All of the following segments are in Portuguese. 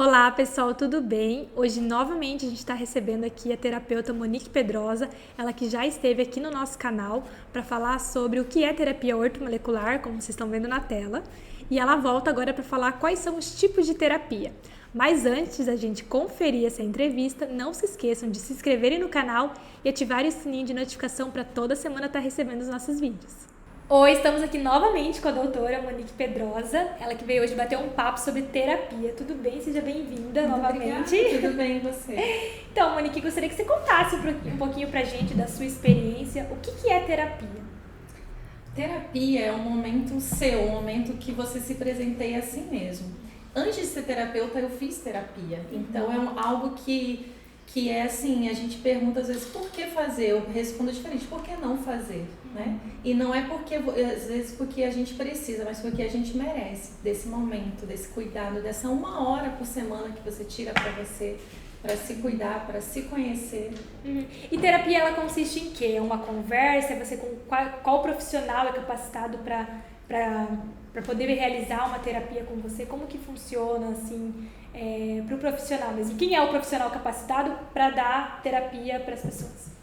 Olá pessoal, tudo bem? Hoje novamente a gente está recebendo aqui a terapeuta Monique Pedrosa, ela que já esteve aqui no nosso canal para falar sobre o que é terapia ortomolecular, como vocês estão vendo na tela, e ela volta agora para falar quais são os tipos de terapia. Mas antes da gente conferir essa entrevista, não se esqueçam de se inscreverem no canal e ativarem o sininho de notificação para toda semana estar recebendo os nossos vídeos. Oi, estamos aqui novamente com a doutora Monique Pedrosa, ela que veio hoje bater um papo sobre terapia. Tudo bem? Seja bem-vinda novamente. Obrigada. Tudo bem, e você? Então, Monique, gostaria que você contasse um pouquinho pra gente da sua experiência. O que é terapia? Terapia é um momento seu, um momento que você se presenteia a si mesmo. Antes de ser terapeuta, eu fiz terapia. Então, algo que é assim, a gente pergunta às vezes, por que fazer? Eu respondo diferente, por que não fazer? Né? E não é porque, às vezes, porque a gente precisa, mas porque a gente merece desse momento, desse cuidado, dessa 1 hora por semana que você tira para você, para se cuidar, para se conhecer. E terapia, ela consiste em quê? É uma conversa? É você com qual profissional é capacitado para poder realizar uma terapia com você? Como que funciona, assim, para o profissional mesmo? Quem é o profissional capacitado para dar terapia para as pessoas?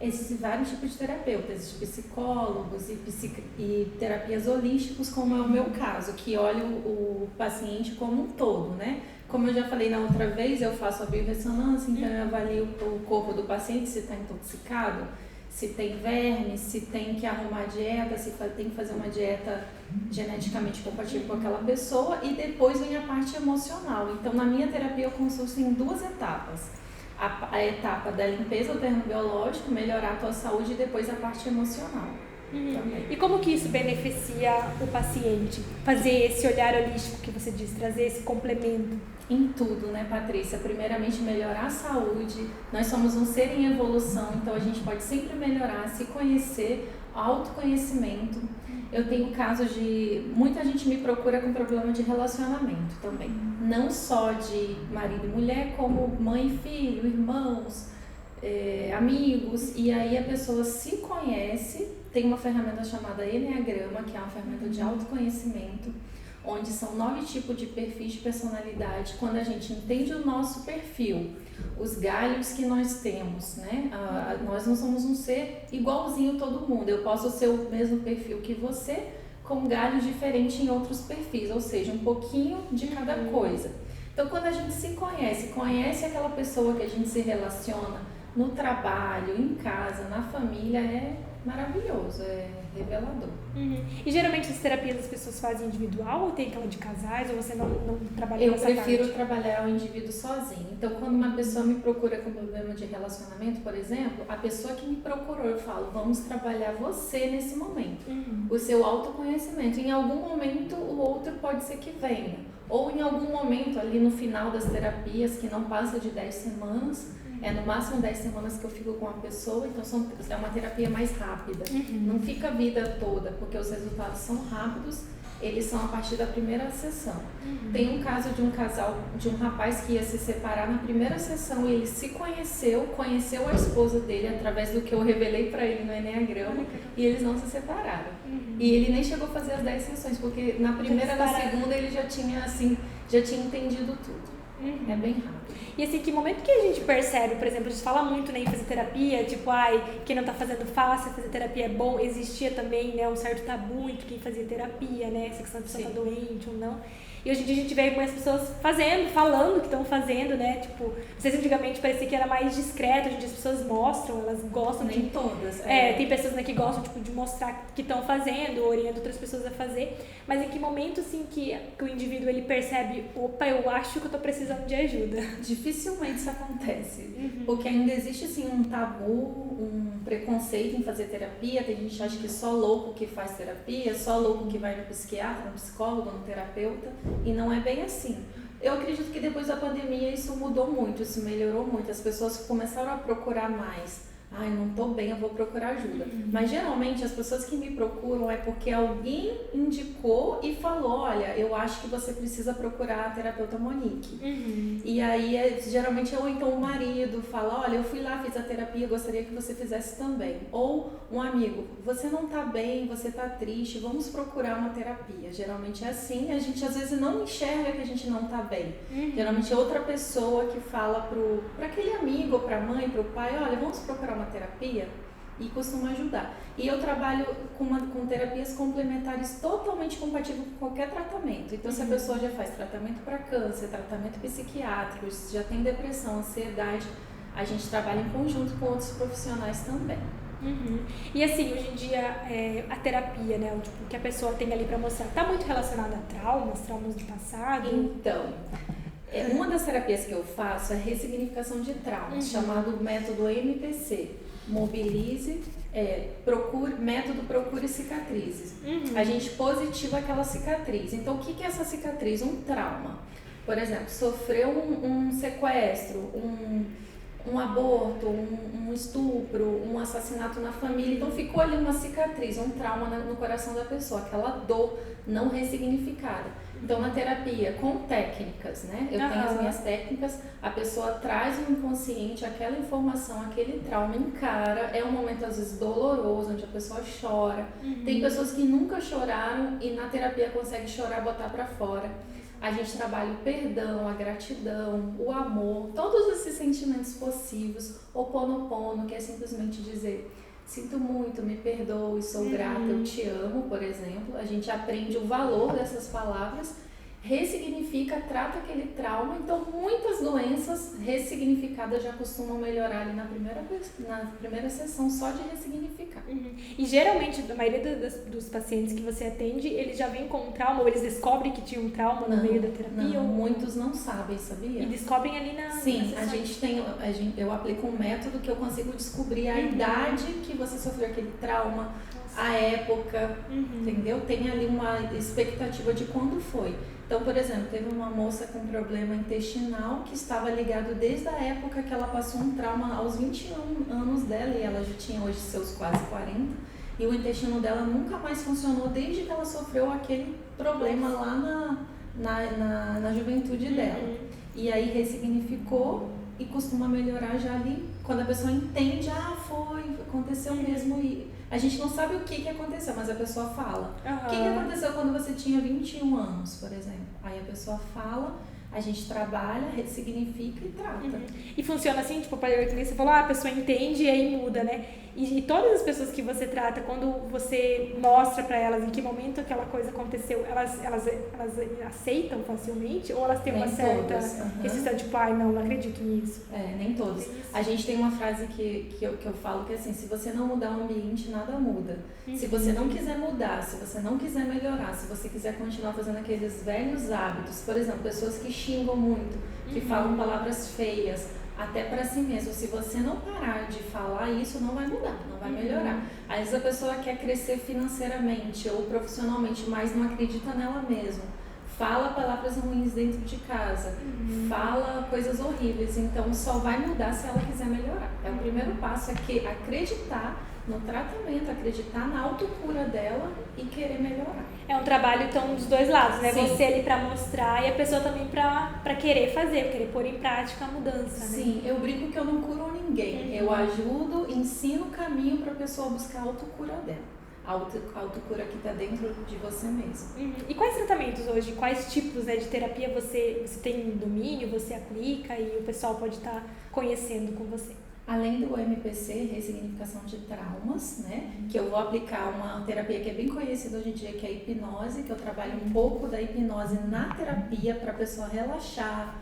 Existem vários tipos de terapeutas, existem psicólogos e terapias holísticos, como é o meu caso, que olha o paciente como um todo, né? Como eu já falei na outra vez, eu faço a biorressonância, então eu avalio o corpo do paciente se está intoxicado, se tem verme, se tem que arrumar dieta, se tem que fazer uma dieta geneticamente compatível com aquela pessoa, e depois vem a parte emocional. Então, na minha terapia, eu consulto em 2 etapas. A etapa da limpeza do terreno biológico, melhorar a tua saúde, e depois a parte emocional. E como que isso beneficia o paciente? Fazer esse olhar holístico que você diz, trazer esse complemento? Em tudo, né, Patrícia? Primeiramente, melhorar a saúde. Nós somos um ser em evolução, então a gente pode sempre melhorar, se conhecer, autoconhecimento. Eu tenho casos de... Muita gente me procura com problema de relacionamento também. Não só de marido e mulher, como mãe e filho, irmãos, amigos. E aí a pessoa se conhece. Tem uma ferramenta chamada Enneagrama, que é uma ferramenta de autoconhecimento, onde são 9 tipos de perfis de personalidade. Quando a gente entende o nosso perfil, os galhos que nós temos, né? Nós não somos um ser igualzinho todo mundo. Eu posso ser o mesmo perfil que você, com galhos diferentes em outros perfis, ou seja, um pouquinho de cada coisa. Então, quando a gente se conhece aquela pessoa que a gente se relaciona no trabalho, em casa, na família, é maravilhoso, é revelador. E geralmente as terapias as pessoas fazem individual ou tem aquela de casais, ou você não trabalha nessa parte? Eu prefiro trabalhar o indivíduo sozinho. Então, quando uma pessoa me procura com problema de relacionamento, por exemplo, a pessoa que me procurou, eu falo, vamos trabalhar você nesse momento. O seu autoconhecimento. Em algum momento, o outro pode ser que venha. Ou em algum momento, ali no final das terapias, que não passa de 10 semanas, no máximo 10 semanas que eu fico com a pessoa, então é uma terapia mais rápida. Não fica a vida toda, porque os resultados são rápidos, eles são a partir da primeira sessão. Tem um caso de um casal, de um rapaz que ia se separar na primeira sessão, e ele se conheceu a esposa dele através do que eu revelei para ele no Enneagrama, e eles não se separaram. E ele nem chegou a fazer as 10 sessões, porque na primeira e na segunda ele já tinha entendido tudo. É bem rápido. E assim, que momento que a gente percebe, por exemplo, a gente fala muito, né, em fazer terapia, tipo, quem não tá fazendo fácil, fazer terapia é bom. Existia também, né, um certo tabu entre quem fazia terapia, né, essa questão de pessoa tá doente ou não. E hoje em dia a gente vê algumas pessoas falando que estão fazendo, né, tipo, vocês antigamente parecia que era mais discreto, hoje em dia as pessoas mostram, elas gostam Nem todas. Tem pessoas, né, que gostam, tipo, de mostrar que estão fazendo, orientam outras pessoas a fazer, mas em que momento, assim, que o indivíduo, ele percebe, opa, eu acho que eu tô precisando de ajuda? Dificilmente isso acontece, porque ainda existe, assim, um tabu, um preconceito em fazer terapia. Tem gente que acha que só louco que faz terapia, só louco que vai no psiquiatra, no psicólogo, no terapeuta, e não é bem assim. Eu acredito que depois da pandemia isso mudou muito, isso melhorou muito, as pessoas começaram a procurar mais ai, não tô bem, eu vou procurar ajuda. Mas geralmente as pessoas que me procuram é porque alguém indicou e falou, olha, eu acho que você precisa procurar a terapeuta Monique. E aí, geralmente, ou então o marido fala, olha, eu fui lá, fiz a terapia, gostaria que você fizesse também. Ou um amigo, você não tá bem, você tá triste, vamos procurar uma terapia. Geralmente é assim, a gente às vezes não enxerga que a gente não tá bem. Geralmente é outra pessoa que fala para aquele amigo, para a mãe, para o pai, olha, vamos procurar uma terapia, e costuma ajudar. E eu trabalho com terapias complementares totalmente compatíveis com qualquer tratamento. Então, se a pessoa já faz tratamento para câncer, tratamento psiquiátrico, já tem depressão, ansiedade, a gente trabalha em conjunto com outros profissionais também. E assim, hoje em dia, a terapia, né, tipo, que a pessoa tem ali para mostrar, tá muito relacionada a traumas de passado? Então, uma das terapias que eu faço é ressignificação de traumas, chamado método MPC. Mobilize, método procure cicatrizes. A gente positiva aquela cicatriz. Então, o que é essa cicatriz? Um trauma. Por exemplo, sofreu um sequestro, um aborto, um estupro, um assassinato na família. Então, ficou ali uma cicatriz, um trauma no coração da pessoa, aquela dor não ressignificada. Então, na terapia, com técnicas, né? Eu tenho as minhas técnicas, a pessoa traz o inconsciente, aquela informação, aquele trauma, encara. É um momento, às vezes, doloroso, onde a pessoa chora. Tem pessoas que nunca choraram e na terapia conseguem chorar, botar pra fora. A gente trabalha o perdão, a gratidão, o amor, todos esses sentimentos possíveis. O Ho'oponopono, que é simplesmente dizer... Sinto muito, me perdoe, sou grata, eu te amo, por exemplo. A gente aprende o valor dessas palavras, ressignifica, trata aquele trauma. Então, muitas doenças ressignificadas já costumam melhorar ali na primeira sessão, só de ressignificar. E geralmente, a maioria dos pacientes que você atende, eles já vêm com um trauma, ou eles descobrem que tinha um trauma no meio da terapia? Não, muitos não sabem, sabia? E descobrem ali Sim, eu aplico um método que eu consigo descobrir a idade que você sofreu aquele trauma, a época, entendeu? Tem ali uma expectativa de quando foi. Então, por exemplo, teve uma moça com problema intestinal que estava ligado desde a época que ela passou um trauma aos 21 anos dela, e ela já tinha hoje seus quase 40, e o intestino dela nunca mais funcionou desde que ela sofreu aquele problema lá na juventude dela. E aí ressignificou e costuma melhorar já ali, quando a pessoa entende, aconteceu mesmo, e a gente não sabe o que aconteceu, mas a pessoa fala. O que aconteceu quando você tinha 21 anos, por exemplo? Aí a pessoa fala, a gente trabalha, ressignifica e trata. E funciona assim, tipo, você falou, a pessoa entende e aí muda, né? E todas as pessoas que você trata, quando você mostra pra elas em que momento aquela coisa aconteceu, elas aceitam facilmente? Ou elas têm uma certa resistência, tipo, não acredito nisso? Nem todas. A gente tem uma frase que eu falo que é assim, se você não mudar o ambiente, nada muda. Se você não quiser mudar, se você não quiser melhorar, se você quiser continuar fazendo aqueles velhos hábitos, por exemplo, pessoas que xingam muito, que falam palavras feias, até para si mesmo. Se você não parar de falar isso, não vai mudar, não vai melhorar. Às vezes a pessoa quer crescer financeiramente ou profissionalmente, mas não acredita nela mesma. Fala palavras ruins dentro de casa, fala coisas horríveis, então só vai mudar se ela quiser melhorar. O primeiro passo é acreditar no tratamento, acreditar na autocura dela e querer melhorar. É um trabalho, então, dos dois lados, né? Sim. Você ali pra mostrar e a pessoa também pra querer fazer, querer pôr em prática a mudança, né? Sim, eu brinco que eu não curo ninguém. Eu ajudo, ensino o caminho pra pessoa buscar a autocura dela. A autocura que está dentro de você mesmo. E quais tratamentos hoje, quais tipos, né, de terapia você tem domínio, você aplica e o pessoal pode estar conhecendo com você? Além do MPC, ressignificação de traumas, né? Que eu vou aplicar uma terapia que é bem conhecida hoje em dia, que é a hipnose, que eu trabalho um pouco da hipnose na terapia para a pessoa relaxar,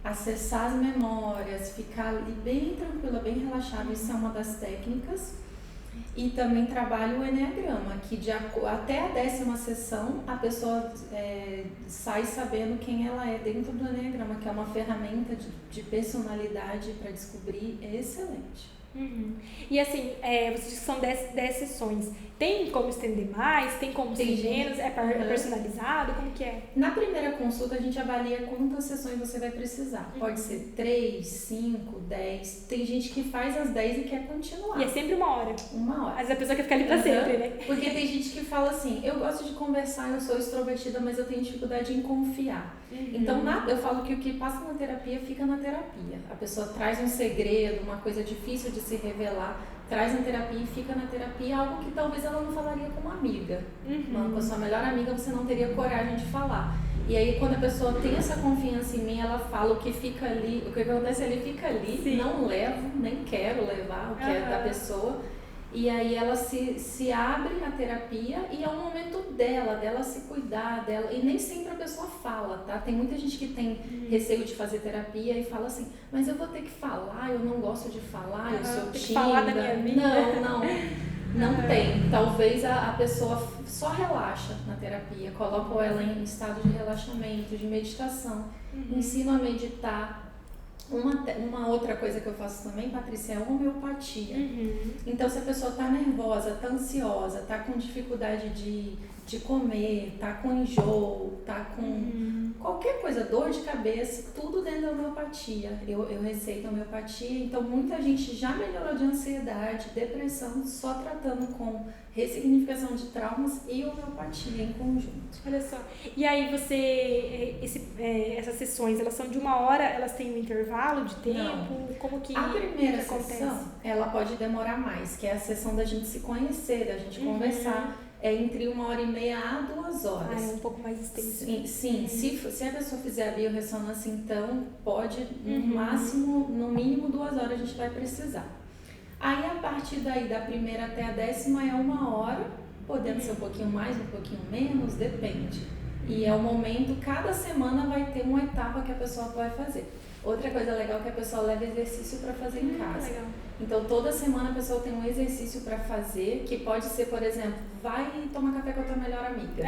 acessar as memórias, ficar ali bem tranquila, bem relaxada. Isso é uma das técnicas. E também trabalho o Eneagrama, que até a 10ª sessão a pessoa sai sabendo quem ela é dentro do Eneagrama, que é uma ferramenta de personalidade para descobrir excelente. E assim, você disse que são 10 sessões. Tem como estender mais? Tem como ser menos? É personalizado? Como que é? Na primeira consulta, a gente avalia quantas sessões você vai precisar. Pode ser 3, 5, 10. Tem gente que faz as 10 e quer continuar. E é sempre 1 hora? 1 hora. Mas a pessoa quer ficar ali pra sempre, né? Porque tem gente que fala assim, eu gosto de conversar, eu sou extrovertida, mas eu tenho dificuldade em confiar. Então, eu falo que o que passa na terapia, fica na terapia. A pessoa traz um segredo, uma coisa difícil de se revelar, traz na terapia e fica na terapia, algo que talvez ela não falaria com uma amiga. Com a sua melhor amiga você não teria coragem de falar. E aí quando a pessoa tem essa confiança em mim, ela fala o que fica ali, o que acontece ali fica ali, Sim. Não levo, nem quero levar o que é da pessoa. E aí ela se abre na terapia e é um momento dela se cuidar dela. E nem sempre a pessoa fala, tá? Tem muita gente que tem receio de fazer terapia e fala assim, mas eu vou ter que falar, eu não gosto de falar, eu sou tímida. Falar da minha vida. Não tem. Talvez a pessoa só relaxa na terapia, coloca ela em estado de relaxamento, de meditação, ensino a meditar. Uma outra coisa que eu faço também, Patrícia, é homeopatia. Então, se a pessoa está nervosa, está ansiosa, está com dificuldade de comer, está com enjoo, está com qualquer coisa, dor de cabeça, tudo dentro da homeopatia. Eu receito homeopatia, então muita gente já melhorou de ansiedade, depressão, só tratando com ressignificação de traumas e homeopatia em conjunto. Olha só. E aí essas sessões, elas são de 1 hora, elas têm um intervalo de tempo? Não. Como que a primeira acontece? Sessão, ela pode demorar mais, que é a sessão da gente se conhecer, da gente conversar. É entre 1h30 a 2 horas. É um pouco mais extenso. Sim. Se a pessoa fizer a biorressonância, então pode, no mínimo 2 horas a gente vai precisar. Aí, a partir daí, da primeira até a 10ª é 1 hora, podendo ser um pouquinho mais, um pouquinho menos, depende. E é o momento, cada semana vai ter uma etapa que a pessoa vai fazer. Outra coisa legal é que a pessoa leva exercício para fazer em casa. Legal. Então, toda semana a pessoa tem um exercício para fazer, que pode ser, por exemplo, vai tomar café com a tua melhor amiga,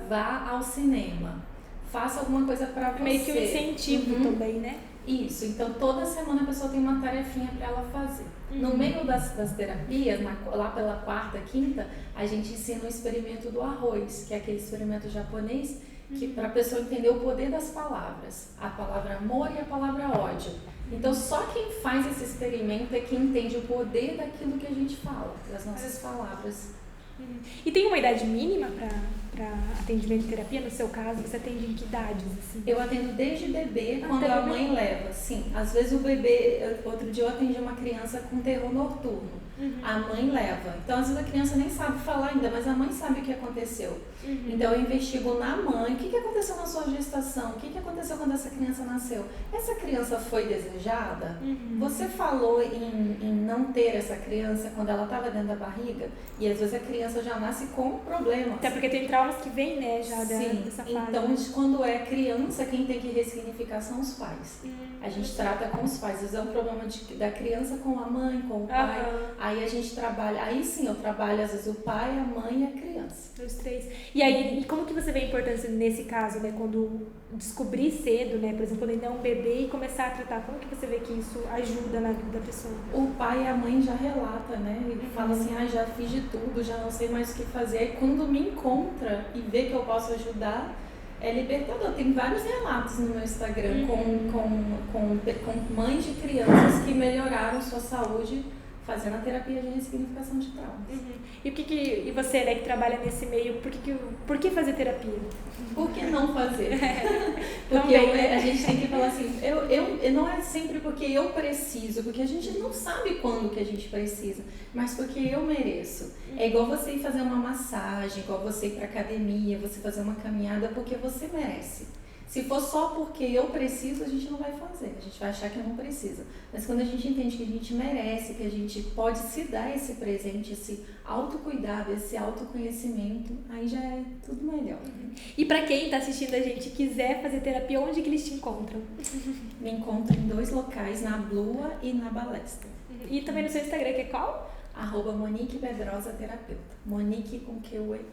vá ao cinema, faça alguma coisa para você. Meio que um incentivo também, né? Isso, então toda semana a pessoa tem uma tarefinha para ela fazer. No meio das terapias, lá pela 4ª, 5ª, a gente ensina o experimento do arroz, que é aquele experimento japonês, que para a pessoa entender o poder das palavras, a palavra amor e a palavra ódio. Então só quem faz esse experimento é quem entende o poder daquilo que a gente fala, das nossas palavras. E tem uma idade mínima para atendimento de terapia? No seu caso, você atende em que idades? Assim? Eu atendo desde bebê, quando a mãe leva. Sim, às vezes o bebê... Outro dia eu atendi uma criança com terror noturno. A mãe leva. Então, às vezes a criança nem sabe falar ainda, mas a mãe sabe o que aconteceu. Então, eu investigo na mãe. O que aconteceu na sua gestação? O que aconteceu quando essa criança nasceu? Essa criança foi desejada? Você falou em não ter essa criança quando ela estava dentro da barriga? E às vezes a criança já nasce com problemas. Até porque tem traumas que vêm, né, já dessa fase. Então, quando é criança, quem tem que ressignificar são os pais. A gente trata com os pais. Às vezes é um problema da criança com a mãe, com o pai. Aí a gente trabalha, aí sim eu trabalho às vezes o pai, a mãe e a criança. Os 3. E aí, como que você vê a importância nesse caso, né, quando descobrir cedo, né, por exemplo, quando ainda é um bebê e começar a tratar, como que você vê que isso ajuda na vida da pessoa? O pai e a mãe já relata, né, ele fala assim, já fiz de tudo, já não sei mais o que fazer. Aí quando me encontra e vê que eu posso ajudar, é libertador. Tem vários relatos no meu Instagram com mães de crianças que melhoraram sua saúde fazendo a terapia de ressignificação de traumas. E você, né, que trabalha nesse meio, por que fazer terapia? Por que não fazer? Porque a gente tem que falar assim, não é sempre porque eu preciso, porque a gente não sabe quando que a gente precisa, mas porque eu mereço. É igual você ir fazer uma massagem, igual você ir pra academia, você fazer uma caminhada, porque você merece. Se for só porque eu preciso, a gente não vai fazer, a gente vai achar que não precisa. Mas quando a gente entende que a gente merece, que a gente pode se dar esse presente, esse autocuidado, esse autoconhecimento, aí já é tudo melhor. E para quem está assistindo a gente e quiser fazer terapia, onde que eles te encontram? Me encontro em 2 locais, na Blua e na Balestra. E também no seu Instagram, que é qual? @Monique Pedrosa Terapeuta. Monique com QE.